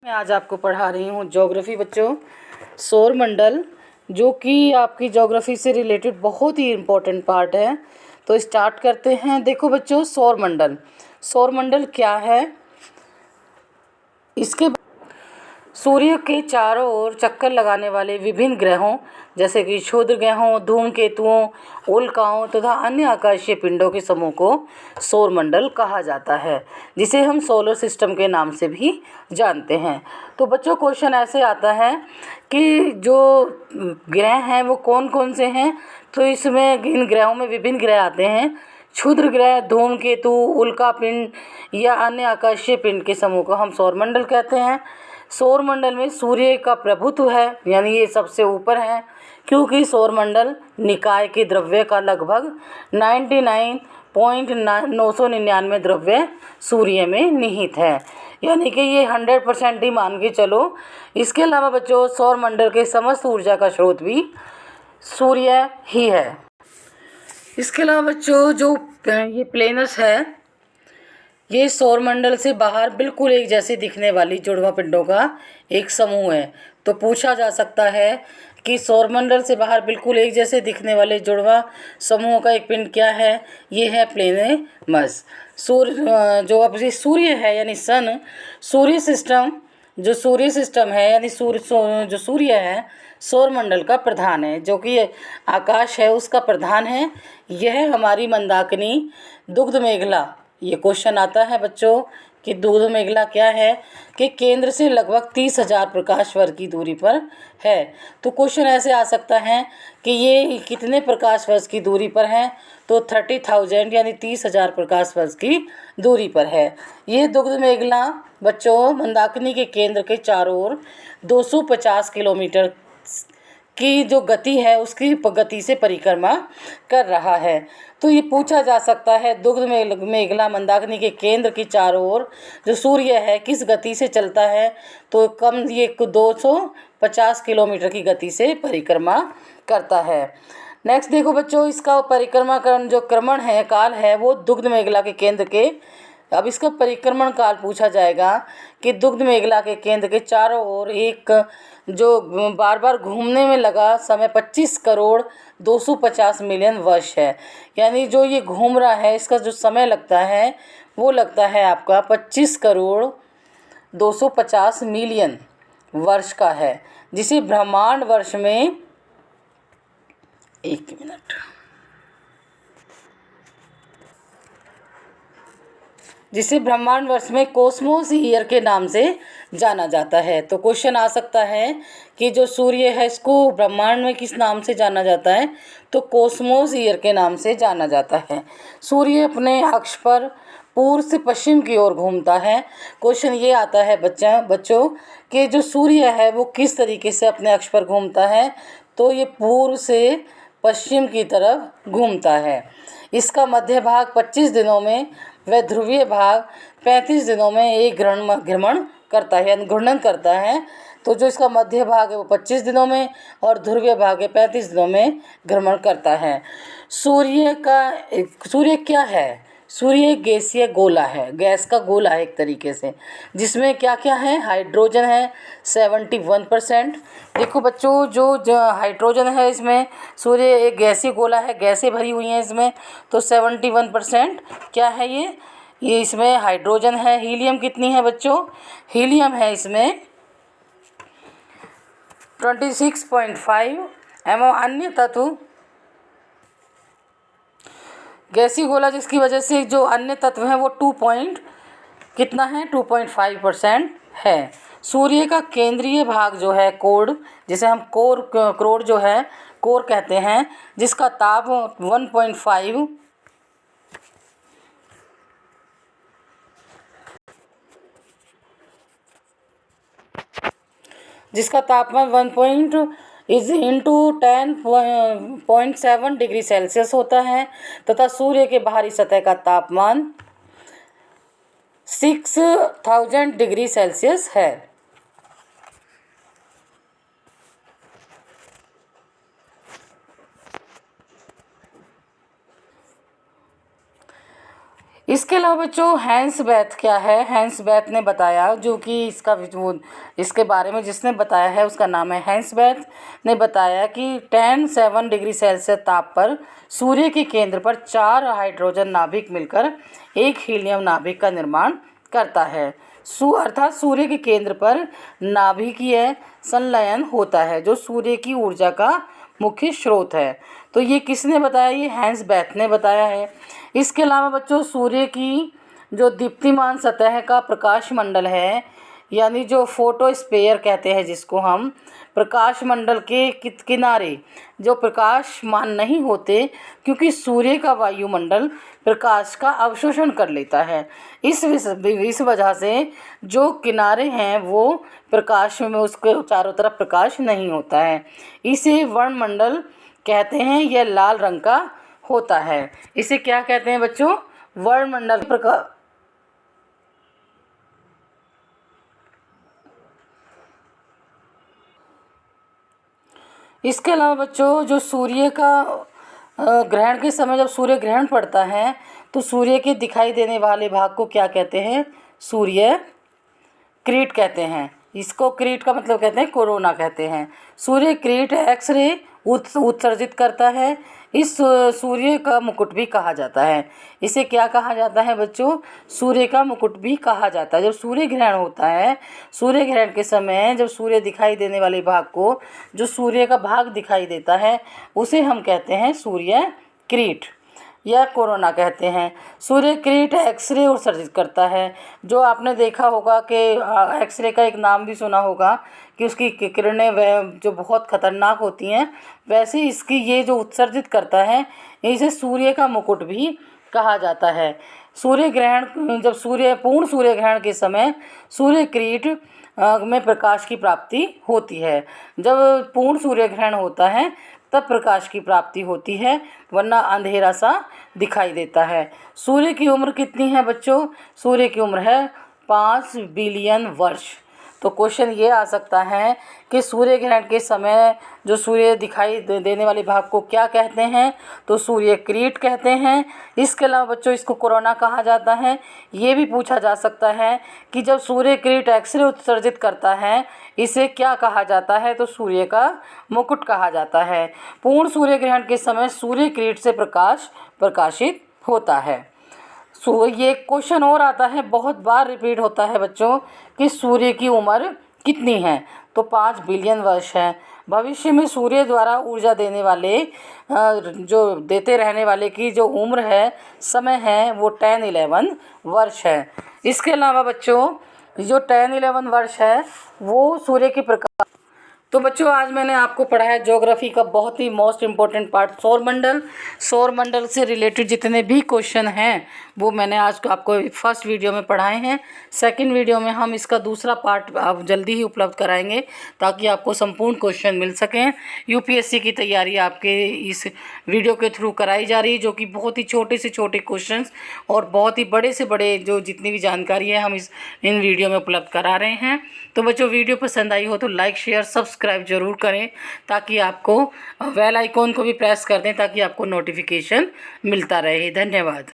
मैं आज आपको पढ़ा रही हूँ ज्योग्राफी बच्चों, सौर मंडल, जो कि आपकी ज्योग्राफी से रिलेटेड बहुत ही इम्पोर्टेंट पार्ट है। तो स्टार्ट करते हैं। देखो बच्चों, सौर मंडल क्या है? इसके सूर्य के चारों ओर चक्कर लगाने वाले विभिन्न ग्रहों जैसे कि क्षुद्र ग्रहों, धूमकेतुओं, उल्काओं तथा अन्य आकाशीय पिंडों के समूह को सौर मंडल कहा जाता है, जिसे हम सोलर सिस्टम के नाम से भी जानते हैं। तो बच्चों, क्वेश्चन ऐसे आता है कि जो ग्रह हैं वो कौन कौन से हैं। तो इसमें इन ग्रहों में विभिन्न ग्रह आते हैं। क्षुद्र ग्रह, धूमकेतु, उल्का पिंड या अन्य आकाशीय पिंड के समूह को हम सौरमंडल कहते हैं। सौरमंडल में सूर्य का प्रभुत्व है, यानी ये सबसे ऊपर है, क्योंकि सौरमंडल निकाय के द्रव्य का लगभग 99.999 द्रव्य सूर्य में निहित है, यानी कि ये 100% ही मान के चलो। इसके अलावा बच्चों, सौरमंडल के समस्त ऊर्जा का स्रोत भी सूर्य ही है। इसके अलावा बच्चों, जो ये प्लेनेट्स है, ये सौरमंडल से बाहर बिल्कुल एक जैसे दिखने वाली जुड़वा पिंडों का एक समूह है। तो पूछा जा सकता है कि सौरमंडल से बाहर बिल्कुल एक जैसे दिखने वाले जुड़वा समूह का एक पिंड क्या है? ये है प्लेनेमस। जो अब सूर्य है यानी सन, सूर्य सिस्टम है यानी जो सूर्य है सौरमंडल का प्रधान है, जो कि आकाश है उसका प्रधान है। यह हमारी मंदाकिनी, दुग्ध मेखला, ये क्वेश्चन आता है बच्चों कि दुग्ध मेखला क्या है, कि केंद्र से लगभग 30,000 प्रकाश वर्ष की दूरी पर है। तो क्वेश्चन ऐसे आ सकता है कि ये कितने प्रकाश वर्ष की दूरी पर है? तो 30,000 यानी 30,000 प्रकाश वर्ष की दूरी पर है। ये दुग्ध मेखला बच्चों मंदाकिनी के केंद्र के चारों ओर 250 किलोमीटर की जो गति है उसकी गति से परिक्रमा कर रहा है। तो ये पूछा जा सकता है, दुग्ध मेखला मंदाकिनी के केंद्र की चारों ओर जो सूर्य है किस गति से चलता है? तो ये 250 किलोमीटर की गति से परिक्रमा करता है। नेक्स्ट देखो बच्चों, इसका परिक्रमाकरण जो क्रमण है, काल है, वो दुग्ध मेखला के केंद्र के, अब इसका परिक्रमण काल पूछा जाएगा कि दुग्ध मेखला के केंद्र के चारों ओर एक जो बार बार घूमने में लगा समय 25 करोड़ 250 मिलियन वर्ष है। यानी जो ये घूम रहा है इसका जो समय लगता है वो लगता है आपका 25 करोड़ 250 मिलियन वर्ष का है, जिसे ब्रह्मांड वर्ष में, एक मिनट, जिसे ब्रह्मांड वर्ष में कोस्मोस ईयर के नाम से जाना जाता है। तो क्वेश्चन आ सकता है कि जो सूर्य है इसको ब्रह्मांड में किस नाम से जाना जाता है? तो कोस्मोस ईयर के नाम से जाना जाता है। सूर्य अपने अक्ष पर पूर्व से पश्चिम की ओर घूमता है। क्वेश्चन ये आता है बच्चों कि जो सूर्य है वो किस तरीके से अपने अक्ष पर घूमता है? तो ये पूर्व से पश्चिम की तरफ घूमता है। इसका मध्य भाग 25 दिनों में, वह ध्रुवीय भाग 35 दिनों में एक घूर्णन करता है, यानी घूर्णन करता है। तो जो इसका मध्य भाग है वो 25 दिनों में और ध्रुवीय भाग है 35 दिनों में भ्रमण करता है। सूर्य क्या है? सूर्य एक गैसीय गोला है, गैस का गोला है एक तरीके से, जिसमें क्या क्या है? हाइड्रोजन है 71%। देखो बच्चों, जो हाइड्रोजन है इसमें, सूर्य एक गैसीय गोला है, गैसें भरी हुई हैं इसमें, तो 71% क्या है ये इसमें हाइड्रोजन है। हीलियम कितनी है बच्चों? हीलियम है इसमें 26.5 एवं अन्य तत्व, गैसीय गोला जिसकी वजह से जो अन्य तत्व हैं वो 2.5% है। सूर्य का केंद्रीय भाग जो है कोर, जिसे हम कोर जो है कोर कहते हैं, जिसका ताप 1.5, जिसका तापमान 10.7 डिग्री सेल्सियस होता है, तथा सूर्य के बाहरी सतह का तापमान 6000 डिग्री सेल्सियस है। इसके अलावा बच्चों हैंस बेथ क्या है, हैंस बेथ ने बताया, जो कि इसका वो इसके बारे में जिसने बताया है उसका नाम है हैंस बेथ, ने बताया कि 7 डिग्री सेल्सियस ताप पर सूर्य के केंद्र पर 4 हाइड्रोजन नाभिक मिलकर एक हीलियम नाभिक का निर्माण करता है। अर्थात सूर्य के केंद्र पर नाभिकीय संलयन होता है जो सूर्य की ऊर्जा का मुख्य स्रोत है। तो ये किसने बताया, ये हैंस बेथ ने बताया है। इसके अलावा बच्चों सूर्य की जो दीप्तिमान सतह का प्रकाश मंडल है, यानी जो फोटोस्फीयर कहते हैं जिसको हम, प्रकाश मंडल के किनारे जो प्रकाशमान नहीं होते, क्योंकि सूर्य का वायुमंडल प्रकाश का अवशोषण कर लेता है। इस वजह से जो किनारे हैं वो प्रकाश में उसके चारों तरफ प्रकाश नहीं होता है। इसे वर्णमंडल कहते हैं। यह लाल रंग का होता है। इसे क्या कहते हैं बच्चों, वर्णमंडल प्रकाश। इसके अलावा बच्चों जो सूर्य का ग्रहण के समय जब सूर्य ग्रहण पड़ता है तो सूर्य के दिखाई देने वाले भाग को क्या कहते हैं, सूर्य क्रीट कहते हैं। इसको क्रीट का मतलब कहते हैं कोरोना कहते हैं। सूर्य क्रीट एक्सरे उत्सर्जित करता है। इस सूर्य का मुकुट भी कहा जाता है। इसे क्या कहा जाता है बच्चों, सूर्य का मुकुट भी कहा जाता है। जब सूर्य ग्रहण होता है, सूर्य ग्रहण के समय जब सूर्य दिखाई देने वाले भाग को, जो सूर्य का भाग दिखाई देता है, उसे हम कहते हैं सूर्य क्रीट या कोरोना कहते हैं। सूर्य क्रीट एक्सरे उत्सर्जित करता है। जो आपने देखा होगा कि एक्सरे का एक नाम भी सुना होगा कि उसकी किरणें वह जो बहुत खतरनाक होती हैं, वैसे इसकी ये जो उत्सर्जित करता है इसे सूर्य का मुकुट भी कहा जाता है। सूर्य ग्रहण जब पूर्ण सूर्य ग्रहण के समय सूर्य क्रीट में प्रकाश की प्राप्ति होती है। जब पूर्ण सूर्य ग्रहण होता है तब प्रकाश की प्राप्ति होती है, वरना अंधेरा सा दिखाई देता है। सूर्य की उम्र कितनी है बच्चों, सूर्य की उम्र है 5 बिलियन वर्ष। तो क्वेश्चन ये आ सकता है कि सूर्य ग्रहण के समय जो सूर्य दिखाई देने वाले भाग को क्या कहते हैं, तो सूर्य क्रीट कहते हैं। इसके अलावा बच्चों इसको कोरोना कहा जाता है। ये भी पूछा जा सकता है कि जब सूर्य क्रीट एक्सरे उत्सर्जित करता है इसे क्या कहा जाता है, तो सूर्य का मुकुट कहा जाता है। पूर्ण सूर्य ग्रहण के समय सूर्य क्रीट से प्रकाश प्रकाशित होता है। ये क्वेश्चन और आता है, बहुत बार रिपीट होता है बच्चों, कि सूर्य की उम्र कितनी है, तो 5 बिलियन वर्ष है। भविष्य में सूर्य द्वारा ऊर्जा देने वाले जो देते रहने वाले की जो उम्र है, समय है, वो 10-11 वर्ष है। इसके अलावा बच्चों जो 10-11 वर्ष है वो सूर्य की प्रकाश। तो बच्चों आज मैंने आपको पढ़ाया ज्योग्राफी का बहुत ही मोस्ट इम्पोर्टेंट पार्ट सौरमंडल। सौरमंडल से रिलेटेड जितने भी क्वेश्चन हैं वो मैंने आज आपको फर्स्ट वीडियो में पढ़ाए हैं। सेकंड वीडियो में हम इसका दूसरा पार्ट आप जल्दी ही उपलब्ध कराएंगे ताकि आपको संपूर्ण क्वेश्चन मिल सकें। यूपीएससी की तैयारी आपके इस वीडियो के थ्रू कराई जा रही है, जो कि बहुत ही छोटे से छोटे क्वेश्चन और बहुत ही बड़े से बड़े जो जितनी भी जानकारी है हम इन वीडियो में उपलब्ध करा रहे हैं। तो बच्चों वीडियो पसंद आई हो तो लाइक शेयर सब्सक्राइब जरूर करें, ताकि आपको बेल आइकॉन को भी प्रेस कर दें ताकि आपको नोटिफिकेशन मिलता रहे। धन्यवाद।